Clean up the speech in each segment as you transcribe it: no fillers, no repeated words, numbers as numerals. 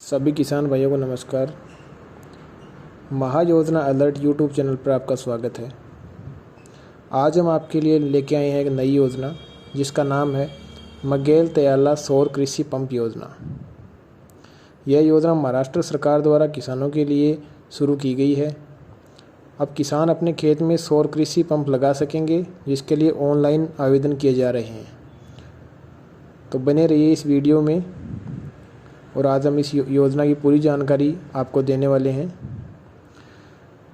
सभी किसान भाइयों को नमस्कार। महायोजना अलर्ट यूट्यूब चैनल पर आपका स्वागत है। आज हम आपके लिए लेके आए हैं एक नई योजना जिसका नाम है मगेल तयाला सौर कृषि पंप योजना। यह योजना महाराष्ट्र सरकार द्वारा किसानों के लिए शुरू की गई है। अब किसान अपने खेत में सौर कृषि पंप लगा सकेंगे, जिसके लिए ऑनलाइन आवेदन किए जा रहे हैं। तो बने रहिए इस वीडियो में और आज हम इस योजना की पूरी जानकारी आपको देने वाले हैं।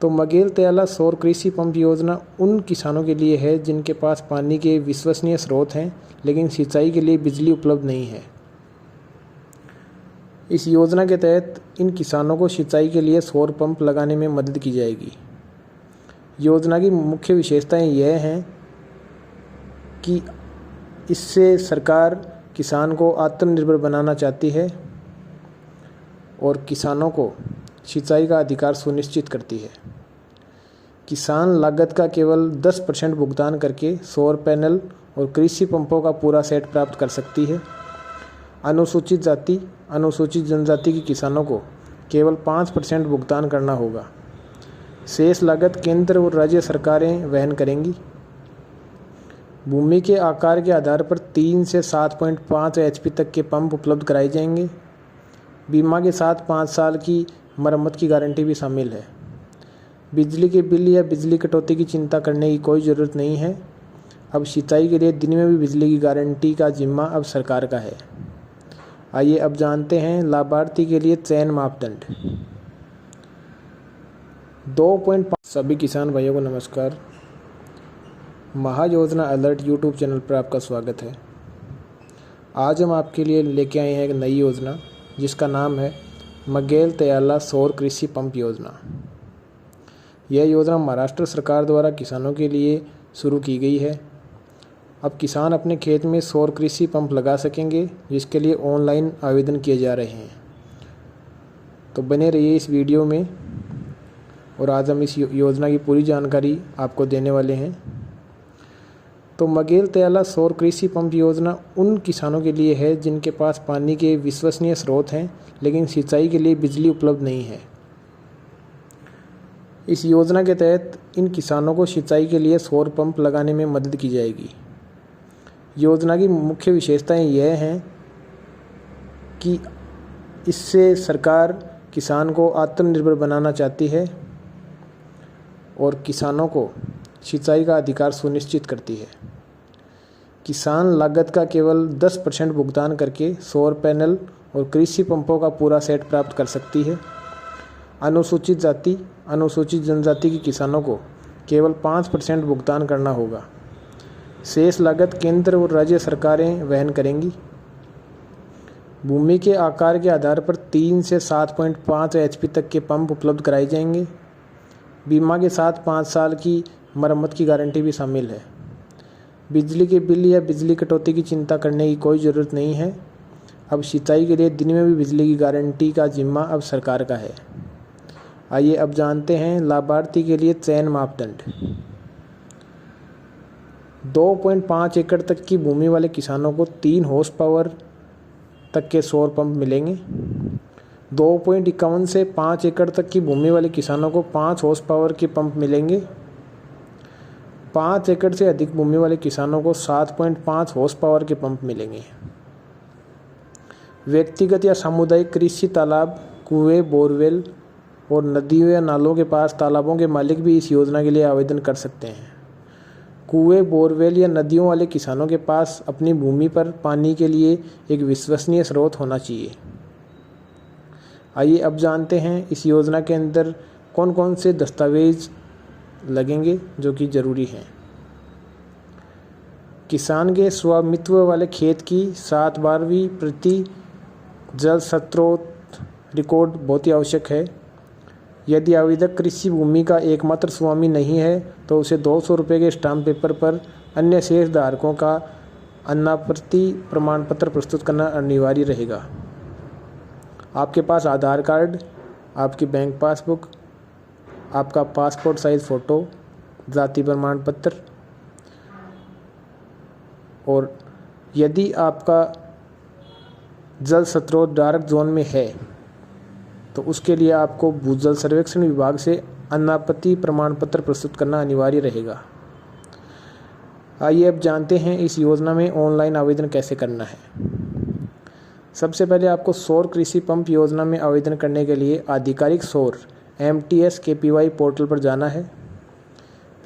तो मगेल तयाला सौर कृषि पंप योजना उन किसानों के लिए है जिनके पास पानी के विश्वसनीय स्रोत हैं, लेकिन सिंचाई के लिए बिजली उपलब्ध नहीं है। इस योजना के तहत इन किसानों को सिंचाई के लिए सौर पंप लगाने में मदद की जाएगी। योजना की मुख्य विशेषताएं यह हैं कि इससे सरकार किसान को आत्मनिर्भर बनाना चाहती है और किसानों को सिंचाई का अधिकार सुनिश्चित करती है। किसान लागत का केवल 10% भुगतान करके सौर पैनल और कृषि पंपों का पूरा सेट प्राप्त कर सकती है। अनुसूचित जाति, अनुसूचित जनजाति के किसानों को केवल 5% भुगतान करना होगा। शेष लागत केंद्र और राज्य सरकारें वहन करेंगी। भूमि के आकार के आधार पर 3 से 7.5 HP तक के पंप उपलब्ध कराए जाएंगे। बीमा के साथ 5 साल की मरम्मत की गारंटी भी शामिल है। बिजली के बिल या बिजली कटौती की चिंता करने की कोई ज़रूरत नहीं है। अब सिंचाई के लिए दिन में भी बिजली की गारंटी का जिम्मा अब सरकार का है। आइए अब जानते हैं लाभार्थी के लिए चयन मापदंड। 2.5 सभी किसान भाइयों को नमस्कार। महायोजना अलर्ट यूट्यूब चैनल पर आपका स्वागत है। आज हम आपके लिए लेके आए हैं एक नई योजना जिसका नाम है मगेल तयाला सौर कृषि पंप योजना। यह योजना महाराष्ट्र सरकार द्वारा किसानों के लिए शुरू की गई है। अब किसान अपने खेत में सौर कृषि पंप लगा सकेंगे, जिसके लिए ऑनलाइन आवेदन किए जा रहे हैं। तो बने रहिए इस वीडियो में और आज हम इस योजना की पूरी जानकारी आपको देने वाले हैं। तो मगेल तयाला सौर कृषि पंप योजना उन किसानों के लिए है जिनके पास पानी के विश्वसनीय स्रोत हैं, लेकिन सिंचाई के लिए बिजली उपलब्ध नहीं है। इस योजना के तहत इन किसानों को सिंचाई के लिए सौर पंप लगाने में मदद की जाएगी। योजना की मुख्य विशेषताएं यह हैं कि इससे सरकार किसान को आत्मनिर्भर बनाना चाहती है और किसानों को सिंचाई का अधिकार सुनिश्चित करती है। किसान लागत का केवल 10% भुगतान करके सौर पैनल और कृषि पंपों का पूरा सेट प्राप्त कर सकती है। अनुसूचित जाति, अनुसूचित जनजाति के किसानों को केवल 5% भुगतान करना होगा। शेष लागत केंद्र और राज्य सरकारें वहन करेंगी। भूमि के आकार के आधार पर 3 से 7.5 HP तक के पंप उपलब्ध कराए जाएंगे। बीमा के साथ 5 साल की मरम्मत की गारंटी भी शामिल है। बिजली के बिल या बिजली कटौती की चिंता करने की कोई ज़रूरत नहीं है। अब सिंचाई के लिए दिन में भी बिजली की गारंटी का जिम्मा अब सरकार का है। आइए अब जानते हैं लाभार्थी के लिए चयन मापदंड। 2.5 एकड़ तक की भूमि वाले किसानों को 3 हॉर्स पावर तक के सौर पंप मिलेंगे। 2.51 से 5 एकड़ तक की भूमि वाले किसानों को 5 हॉर्स पावर के पंप मिलेंगे। 5 एकड़ से अधिक भूमि वाले किसानों को 7.5 हॉर्स पावर के पंप मिलेंगे। व्यक्तिगत या सामुदायिक कृषि तालाब, कुएं, बोरवेल और नदियों या नालों के पास तालाबों के मालिक भी इस योजना के लिए आवेदन कर सकते हैं। कुएं, बोरवेल या नदियों वाले किसानों के पास अपनी भूमि पर पानी के लिए एक विश्वसनीय स्रोत होना चाहिए। आइए अब जानते हैं इस योजना के अंदर कौन कौन से दस्तावेज लगेंगे जो कि ज़रूरी हैं। किसान के स्वामित्व वाले खेत की 7/12 प्रति जल स्रोत रिकॉर्ड बहुत ही आवश्यक है। यदि आवेदक कृषि भूमि का एकमात्र स्वामी नहीं है तो उसे 200 रुपये के स्टाम्प पेपर पर अन्य शेष धारकों का अनापत्ति प्रमाण पत्र प्रस्तुत करना अनिवार्य रहेगा। आपके पास आधार कार्ड, आपकी बैंक पासबुक, आपका पासपोर्ट साइज़ फ़ोटो, जाति प्रमाण पत्र और यदि आपका जल स्रोत डार्क जोन में है तो उसके लिए आपको भूजल सर्वेक्षण विभाग से अनापत्ति प्रमाण पत्र प्रस्तुत करना अनिवार्य रहेगा। आइए अब जानते हैं इस योजना में ऑनलाइन आवेदन कैसे करना है। सबसे पहले आपको सौर कृषि पंप योजना में आवेदन करने के लिए आधिकारिक सौर MTS-KPY पोर्टल पर जाना है।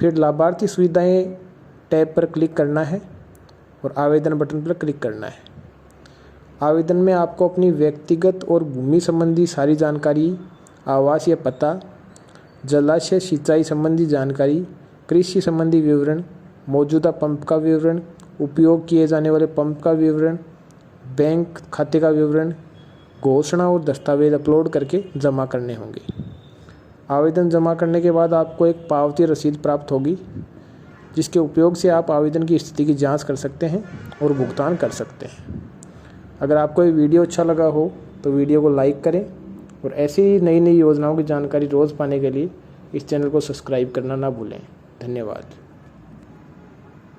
फिर लाभार्थी सुविधाएं टैब पर क्लिक करना है और आवेदन बटन पर क्लिक करना है। आवेदन में आपको अपनी व्यक्तिगत और भूमि संबंधी सारी जानकारी, आवास या पता, जलाशय सिंचाई संबंधी जानकारी, कृषि संबंधी विवरण, मौजूदा पंप का विवरण, उपयोग किए जाने वाले पंप का विवरण, बैंक खाते का विवरण, घोषणा और दस्तावेज अपलोड करके जमा करने होंगे। आवेदन जमा करने के बाद आपको एक पावती रसीद प्राप्त होगी, जिसके उपयोग से आप आवेदन की स्थिति की जांच कर सकते हैं और भुगतान कर सकते हैं। अगर आपको ये वीडियो अच्छा लगा हो तो वीडियो को लाइक करें और ऐसी ही नई नई योजनाओं की जानकारी रोज़ पाने के लिए इस चैनल को सब्सक्राइब करना ना भूलें। धन्यवाद।